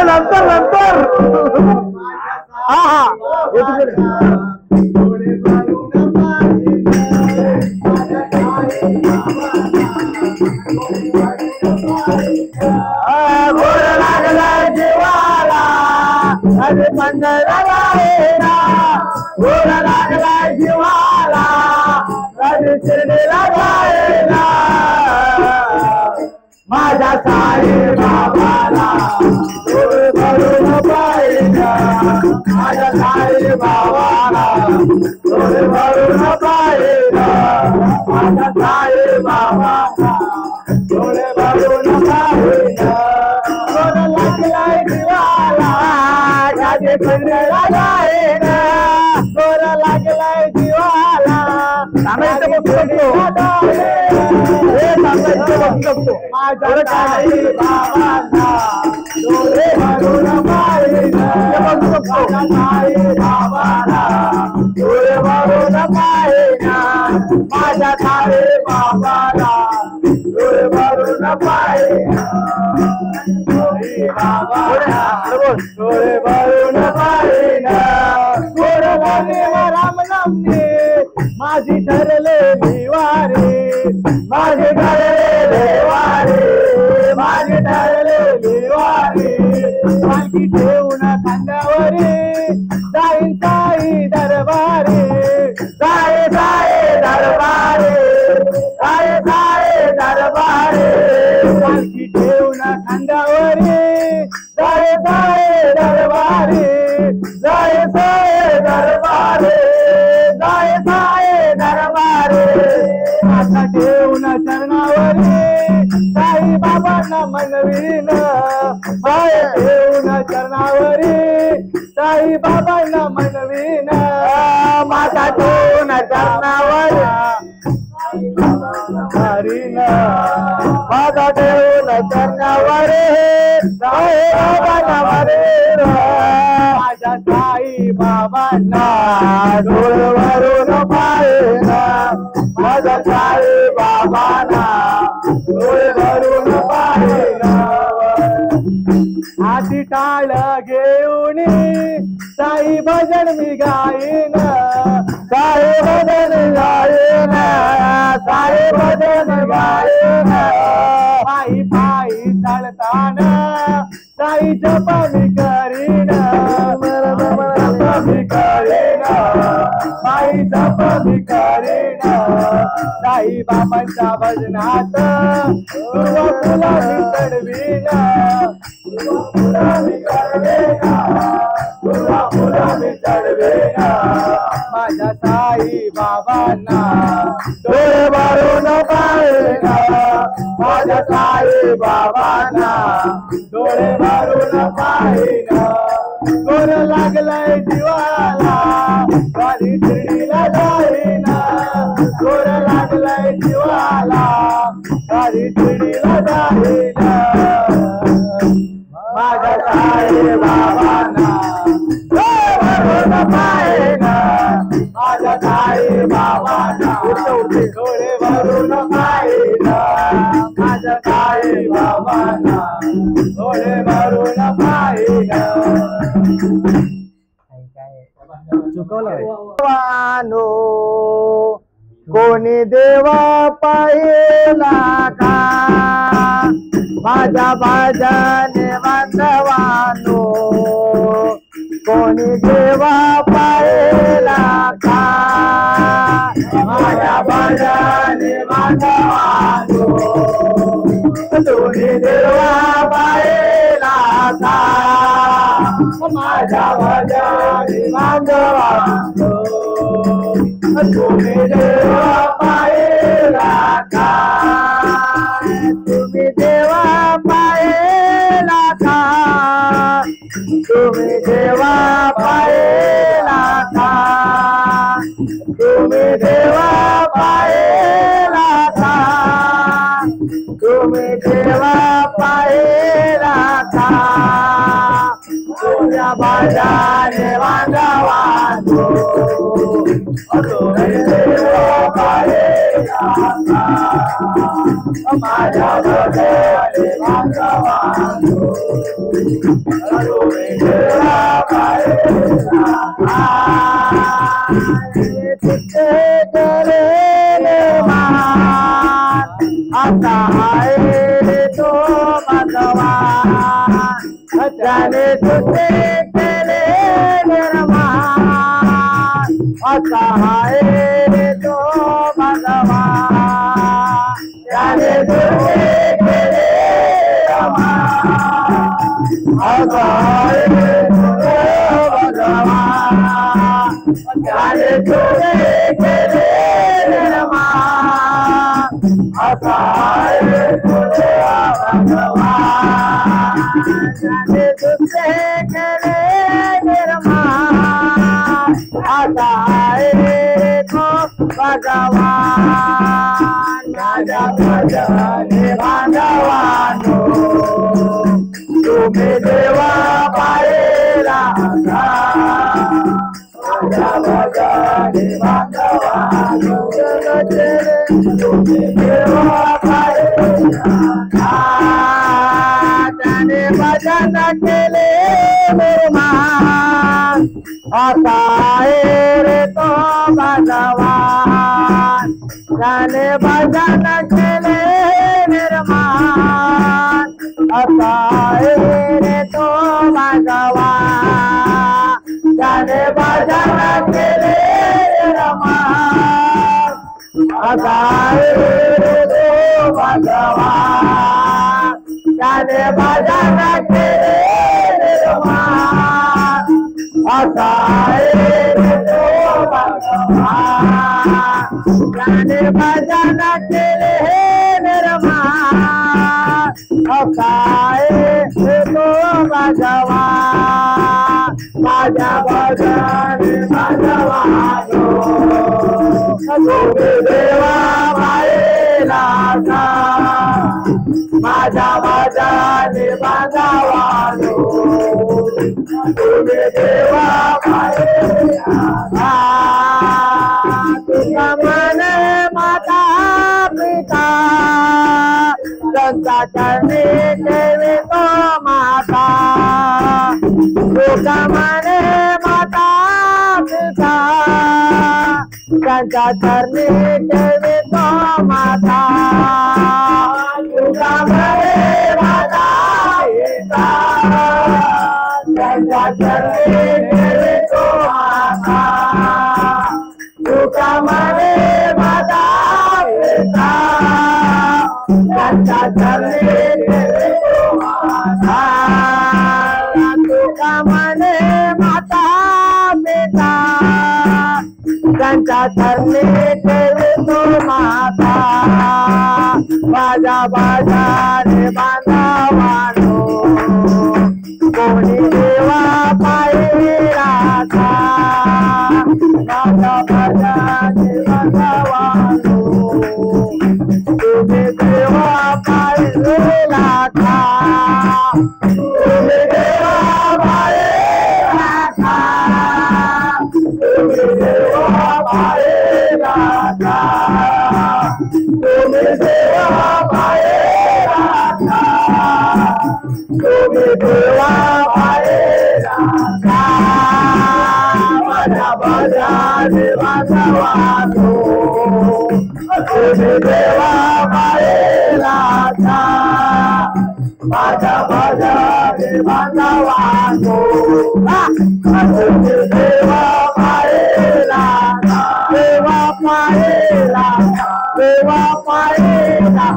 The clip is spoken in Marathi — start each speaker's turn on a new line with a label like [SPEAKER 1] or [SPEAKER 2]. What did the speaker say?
[SPEAKER 1] नंतर नंतर गोड लागला जीवाला अरे पंढराला गोड लागला जीवाला अरे शिर्डीला जायला माझ्या साई बाबाला डोळे भरून पाहिला माझ्या साई बाबाला डोळे भरून पाहिला माझ्या साई बाबाला डोळे भरून पाहिला गोड लागलाय जीवाला गाजे पंढरा जायला गोड लागलाय जीवाला माझ्या साई बाबाला डोळे भरून पाहिला माझ्या साई बाबाला डोळे भरून पाहिला माझ्या साई बाबाला डोळे भरून पाहिला बाबाला डोळे भरून पाहिला गोड लागले राम नामने माझी ठरलेली वारी माझे ठरलेले वारी माझी ठरलेली वारी पालखी ठेवून खांद्यावरी जाईन साई दरबारी साई साई दरबारी साई साई दरबारी पालखी ठेवून खांद्यावरी जाई साई दरबारी जाई साई दरबारी जाई साई दरबारी आता ठेवून चरणावरी साई बाबांना मनवीन पाय ठेवून चरणावरी साई बाबांना मनवीन माता ठेवून चरणावरी हरीन माता ठेवून चरणावरी साई बाबांना मनवीन माझ्या साई बाबांना डोळे भरून पाहिला माझ्या साई बाबांना डोळे भरून पाहिला हाती टाळ घेऊन साई भजन मी गाईन साई भजन गाईन साई भजन गाईन पायी पायी चालताना साई जप मी करीन जप मी करीन साई जप मी करीन साई बाबांच्या भजनात दुर्वा फुला मी चढवीन दुर्वा मी चढवीन दुर्वा फुला मी चढवीन माझ्या साई बाबांना डोळे भरून पाहिला माझ्या साई बाबांना डोळे भरून पाहिला गोड लागलाय जीवाला गाडी शिर्डीला जाईना गोड लागलाय जीवाला गाडी शिर्डीला जाईना माझ्या साई बाबांना डोळे भरून पाहिला माझ्या साई बाबांना डोळे भरून पाहिला माझ्या साई बाबांना डोळे भरून पाहिला चुकवलं कोणी देवा पाहिला का माझ्या बाजाने बांधवानो कोणी देवा पाहिला का माझ्या बाजाने बांधवानो कोणी देवा पाहिला का माझ्या बाजाने बांधवानो तुम्ही देवा पाहिला का तुम्ही देवा पाहिला का तुम्ही देवा पाहिला का तुम्ही देवा पाहिला का तुम्ही देवा पाहिला का तुझ्या बाजाने बांधवानो तुम्ही देवा पाहिला माझ्या भजनी बांधवानो तुम्ही देवा पाहिला तुझे केलेले मान आता आहे तो भगवान त्याने तुझे केले निर्माण आता आहे तो भगवान त्याने तुझे केले निर्माण आता आहे तो भगवान त्याने तुझे केले निर्माण आता आहे तुझे भगवान त्याने तुझे केले निर्माण आता आहे तो भगवान माझ्या भजनी बांधवानो तुम्ही देवा पाहिला माझ्या भजनी बांधवानो तुम्ही देवा पाहिला त्याने भजन केले निर्माण आता आहे रे तो भगवान त्याने भजन केले निर्माण आता आहे रे तो भगवान त्याने भजन केले निर्माण आता आहे रे तो भगवान त्याने भजन केले निर्माण आता आहे तो भगवान त्याने भजन केले निर्माण आता आहे तो भगवान माझ्या भजनी बांधवानो तुम्ही देवा पाहिला माझ्या भजनी बांधवानो तुम्ही देवा पाहिला तुझा मन माता पिता त्यांचा चरणी ठेवी तो माता तुझा मन माता पिता त्यांचा चरणी ठेवी तो माता तुझा मन माता पिता त्यांच्या चरणी ठेवी तो माता तुझा मन माता पिता त्यांच्या चरणी ठेवी तो माता तुझा मन माता पिता त्यांच्या चरणी ठेवी तो माता माझ्या भजनी बांधवानो कोणी देवा पाहिला माझ्या भजनी बांधवानो तुम्ही देवा पाहिला तुम्ही देवा पाहिला तुम्ही देवा पाहिला तुम्ही देवा पाहिला तुम्ही देवा पाहिला माझ्या भजनी बांधवानो तुम्ही देवा पाहिला माझ्या भजनी बांधवानो तुम्ही देवा पाहिला देवा पाहिला देवा पाहिला